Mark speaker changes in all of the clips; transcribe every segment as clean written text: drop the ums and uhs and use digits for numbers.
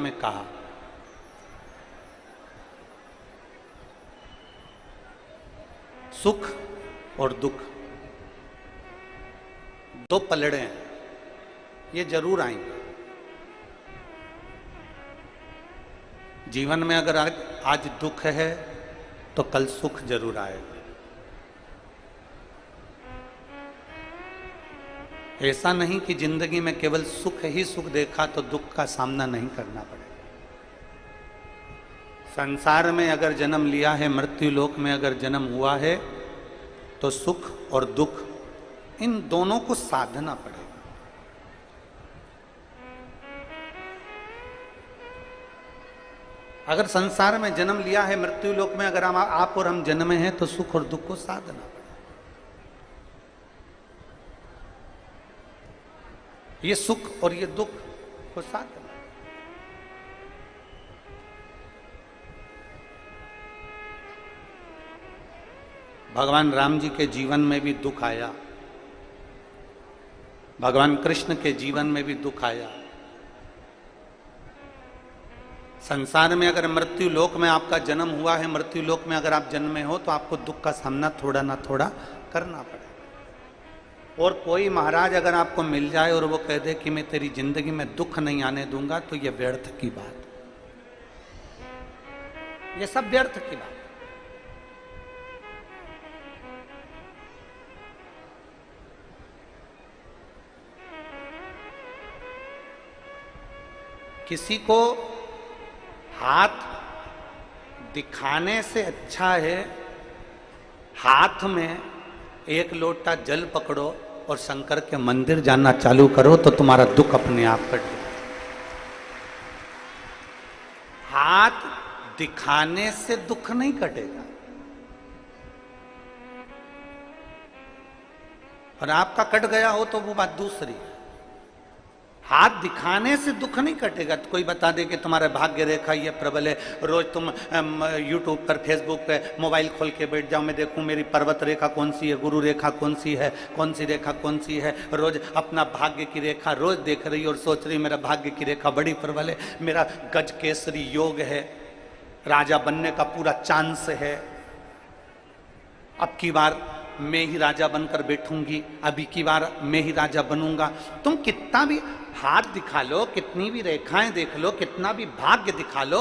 Speaker 1: में कहा, सुख और दुख दो पलड़े हैं, ये जरूर आएंगे जीवन में। अगर आज दुख है तो कल सुख जरूर आएगा। ऐसा नहीं कि जिंदगी में केवल सुख ही सुख देखा तो दुख का सामना नहीं करना पड़ेगा। संसार में अगर जन्म लिया है, मृत्यु लोक में अगर जन्म हुआ है, तो सुख और दुख इन दोनों को साधना पड़ेगा। अगर संसार में जन्म लिया है, मृत्यु लोक में अगर आप और हम जन्मे हैं, तो सुख और दुख को साधना पड़ेगा। ये सुख और ये दुख को साधना। भगवान राम जी के जीवन में भी दुख आया, भगवान कृष्ण के जीवन में भी दुख आया। संसार में अगर मृत्यु लोक में आपका जन्म हुआ है, मृत्यु लोक में अगर आप जन्मे हो, तो आपको दुख का सामना थोड़ा ना थोड़ा करना पड़ेगा। और कोई महाराज अगर आपको मिल जाए और वो कह दे कि मैं तेरी जिंदगी में दुख नहीं आने दूंगा, तो ये व्यर्थ की बात, ये सब व्यर्थ की बात। किसी को हाथ दिखाने से अच्छा है हाथ में एक लोटा जल पकड़ो और शंकर के मंदिर जाना चालू करो, तो तुम्हारा दुख अपने आप कट जाएगा। हाथ दिखाने से दुख नहीं कटेगा, और आपका कट गया हो तो वो बात दूसरी है। हाथ दिखाने से दुख नहीं कटेगा। तो कोई बता दे कि तुम्हारा भाग्य रेखा ये प्रबल है, रोज तुम यूट्यूब पर, फेसबुक पे मोबाइल खोल के बैठ जाओ, मैं देखूं मेरी पर्वत रेखा कौन सी है, गुरु रेखा कौन सी है, कौन सी रेखा कौन सी है। रोज अपना भाग्य की रेखा रोज देख रही और सोच रही मेरा भाग्य की रेखा बड़ी प्रबल है, मेरा गज केसरी योग है, राजा बनने का पूरा चांस है, अब की बार मैं ही राजा बनकर बैठूंगी, अभी की बार मैं ही राजा बनूंगा। तुम कितना भी हाथ दिखा लो, कितनी भी रेखाएं देख लो, कितना भी भाग्य दिखा लो,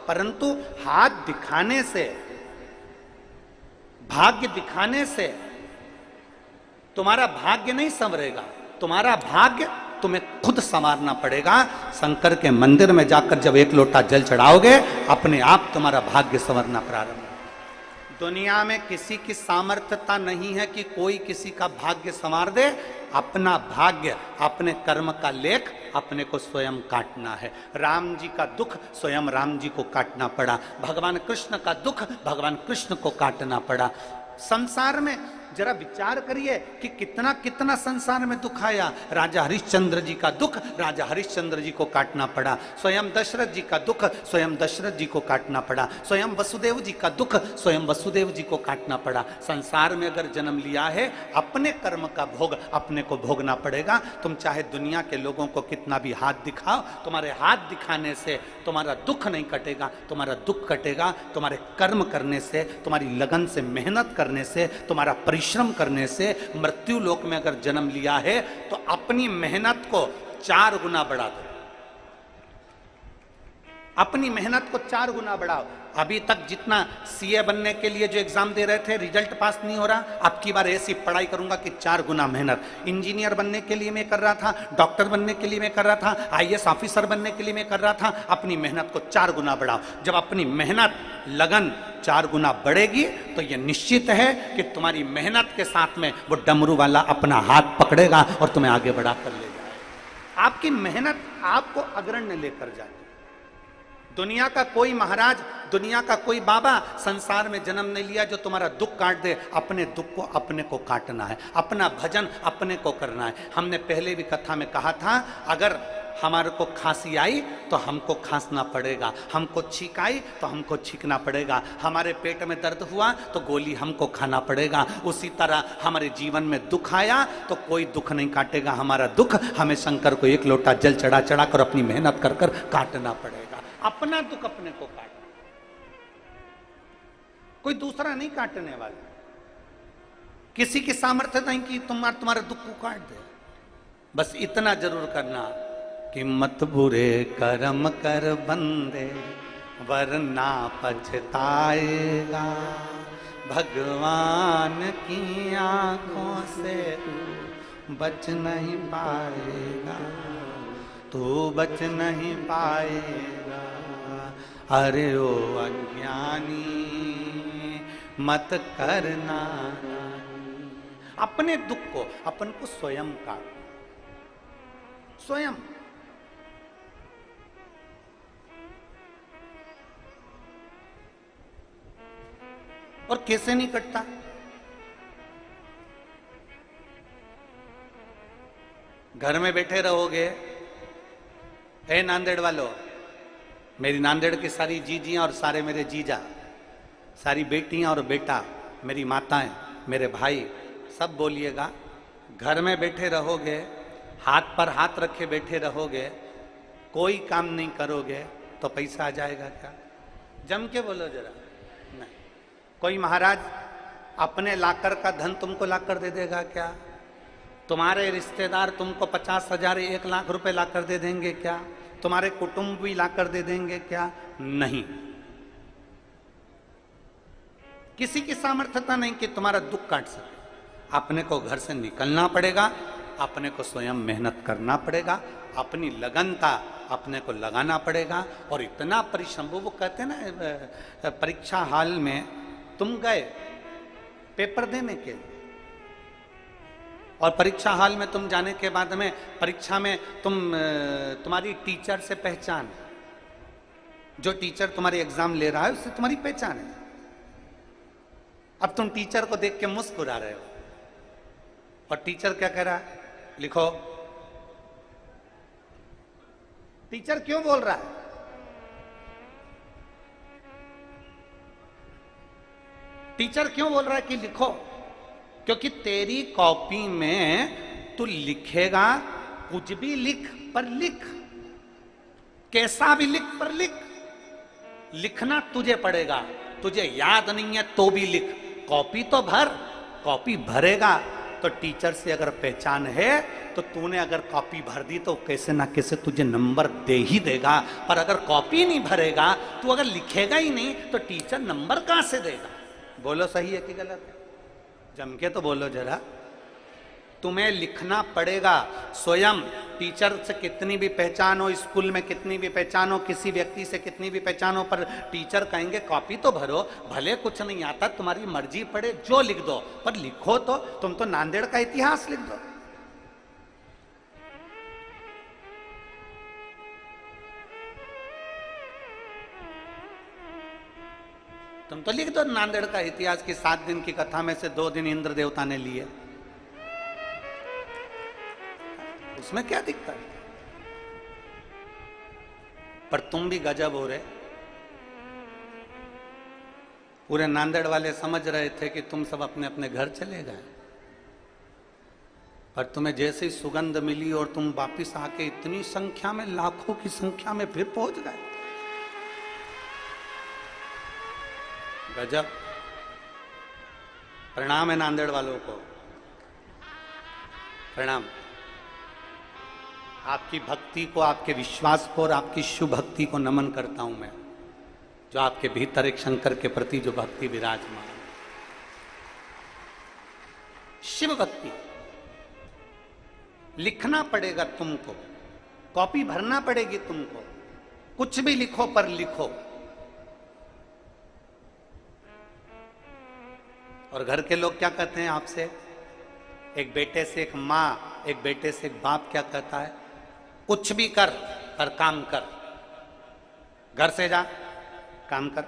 Speaker 1: परंतु हाथ दिखाने से, भाग्य दिखाने से तुम्हारा भाग्य नहीं संवरेगा। तुम्हारा भाग्य तुम्हें खुद संवारना पड़ेगा। शंकर के मंदिर में जाकर जब एक लोटा जल चढ़ाओगे, अपने आप तुम्हारा भाग्य संवरना प्रारंभ। दुनिया में किसी की सामर्थ्यता नहीं है कि कोई किसी का भाग्य संवार दे। अपना भाग्य, अपने कर्म का लेख अपने को स्वयं काटना है। राम जी का दुख स्वयं राम जी को काटना पड़ा, भगवान कृष्ण का दुख भगवान कृष्ण को काटना पड़ा। संसार में जरा विचार करिए कि कितना कितना संसार में दुख आया। राजा हरिश्चंद्र जी का दुख राजा हरिश्चंद्र जी को काटना पड़ा, स्वयं दशरथ जी का दुख स्वयं दशरथ जी को काटना पड़ा, स्वयं वसुदेव जी का दुख स्वयं वसुदेव जी को काटना पड़ा। संसार में अगर जन्म लिया है, अपने कर्म का भोग अपने को भोगना पड़ेगा। तुम चाहे दुनिया के लोगों को कितना भी हाथ दिखाओ, तुम्हारे हाथ दिखाने से तुम्हारा दुख नहीं कटेगा। तुम्हारा दुख कटेगा तुम्हारे कर्म करने से, तुम्हारी लगन से, मेहनत करने से, तुम्हारा परिश्रम करने से। मृत्यु लोक में अगर जन्म लिया है तो अपनी मेहनत को 4 गुना बढ़ा दो, अपनी मेहनत को 4 गुना बढ़ाओ। अभी तक जितना सीए बनने के लिए जो एग्जाम दे रहे थे, रिजल्ट पास नहीं हो रहा, अब की बार ऐसी पढ़ाई करूंगा कि 4 गुना मेहनत। इंजीनियर बनने के लिए मैं कर रहा था, डॉक्टर बनने के लिए मैं कर रहा था, आईएएस ऑफिसर बनने के लिए मैं कर रहा था। अपनी मेहनत को 4 गुना बढ़ाओ। जब अपनी मेहनत, लगन 4 गुना बढ़ेगी तो यह निश्चित है कि तुम्हारी मेहनत के साथ में वो डमरू वाला अपना हाथ पकड़ेगा और तुम्हें आगे बढ़ा कर ले जाएगा। आपकी मेहनत आपको अग्रण्य लेकर जाए। दुनिया का कोई महाराज, दुनिया का कोई बाबा संसार में जन्म नहीं लिया जो तुम्हारा दुख काट दे। अपने दुख को अपने को काटना है, अपना भजन अपने को करना है। हमने पहले भी कथा में कहा था, अगर हमारे को खांसी आई तो हमको खांसना पड़ेगा, हमको छींक आई तो हमको छींकना पड़ेगा, हमारे पेट में दर्द हुआ तो गोली हमको खाना पड़ेगा। उसी तरह हमारे जीवन में दुख आया तो कोई दुख नहीं काटेगा हमारा दुख, हमें शंकर को एक लोटा जल चढ़ा चढ़ा कर अपनी मेहनत कर कर काटना पड़ेगा। अपना दुख अपने को काटना, कोई दूसरा नहीं काटने वाला। किसी की सामर्थ्य नहीं कि तुम्हारे दुख को काट दे। बस इतना जरूर करना कि मत बुरे कर्म कर बंदे वरना पछताएगा, भगवान की आंखों से बच नहीं पाएगा, तू बच नहीं पाएगा। अरे ओ अज्ञानी मत करना, अपने दुख को अपन को स्वयं काट, स्वयं। और कैसे नहीं कटता? घर में बैठे रहोगे, ए नांदेड़ वालों, मेरी नांदेड़ की सारी जीजियां और सारे मेरे जीजा, सारी बेटियां और बेटा, मेरी माताएं, मेरे भाई, सब बोलिएगा, घर में बैठे रहोगे, हाथ पर हाथ रखे बैठे रहोगे, कोई काम नहीं करोगे तो पैसा आ जाएगा क्या? जम के बोलो जरा। नहीं। कोई महाराज अपने लाकर का धन तुमको लाकर दे देगा क्या? तुम्हारे रिश्तेदार तुमको 50,000 1 लाख रुपए लाकर दे देंगे क्या? तुम्हारे कुटुंब भी लाकर दे देंगे क्या? नहीं। किसी की सामर्थ्यता नहीं कि तुम्हारा दुख काट सके। अपने को घर से निकलना पड़ेगा, अपने को स्वयं मेहनत करना पड़ेगा, अपनी लगनता अपने को लगाना पड़ेगा। और इतना परिश्रम, वो कहते हैं ना, परीक्षा हाल में तुम गए पेपर देने के लिए, और परीक्षा हाल में तुम जाने के बाद में परीक्षा में तुम्हारी टीचर से पहचान, जो टीचर तुम्हारी एग्जाम ले रहा है उससे तुम्हारी पहचान है। अब तुम टीचर को देख के मुस्कुरा रहे हो, और टीचर क्या कह रहा है? लिखो। टीचर क्यों बोल रहा है? टीचर क्यों बोल रहा है कि लिखो? क्योंकि तेरी कॉपी में तू लिखेगा, कुछ भी लिख, पर लिख, कैसा भी लिख, पर लिख। लिखना तुझे पड़ेगा, तुझे याद नहीं है तो भी लिख, कॉपी तो भर। कॉपी भरेगा तो टीचर से अगर पहचान है तो तूने अगर कॉपी भर दी तो कैसे ना कैसे तुझे नंबर दे ही देगा। पर अगर कॉपी नहीं भरेगा, तू अगर लिखेगा ही नहीं तो टीचर नंबर कहां से देगा? बोलो सही है कि गलत है? जम के तो बोलो जरा। तुम्हें लिखना पड़ेगा स्वयं। टीचर से कितनी भी पहचान हो, स्कूल में कितनी भी पहचान हो, किसी व्यक्ति से कितनी भी पहचान हो, पर टीचर कहेंगे कॉपी तो भरो। भले कुछ नहीं आता, तुम्हारी मर्जी पड़े जो लिख दो, पर लिखो तो। तुम तो नांदेड़ का इतिहास लिख दो। तुम तो लिख दो नांदेड़ का इतिहास की 7 दिन की कथा में से 2 दिन इंद्र देवता ने लिए, उसमें क्या दिक्कत है? पर तुम भी गजब हो रहे। पूरे नांदेड़ वाले समझ रहे थे कि तुम सब अपने अपने घर चले गए, पर तुम्हें जैसे ही सुगंध मिली और तुम वापिस आके इतनी संख्या में, लाखों की संख्या में फिर पहुंच गए। गजब। प्रणाम है नांदेड़ वालों को, प्रणाम। आपकी भक्ति को, आपके विश्वास को और आपकी शुभ भक्ति को नमन करता हूं मैं, जो आपके भीतर एक शंकर के प्रति जो भक्ति विराजमान। शिव भक्ति लिखना पड़ेगा तुमको, कॉपी भरना पड़ेगी तुमको। कुछ भी लिखो, पर लिखो। और घर के लोग क्या कहते हैं आपसे? एक बेटे से एक माँ, एक बेटे से एक बाप क्या कहता है? कुछ भी कर, पर काम कर। घर से जा, काम कर।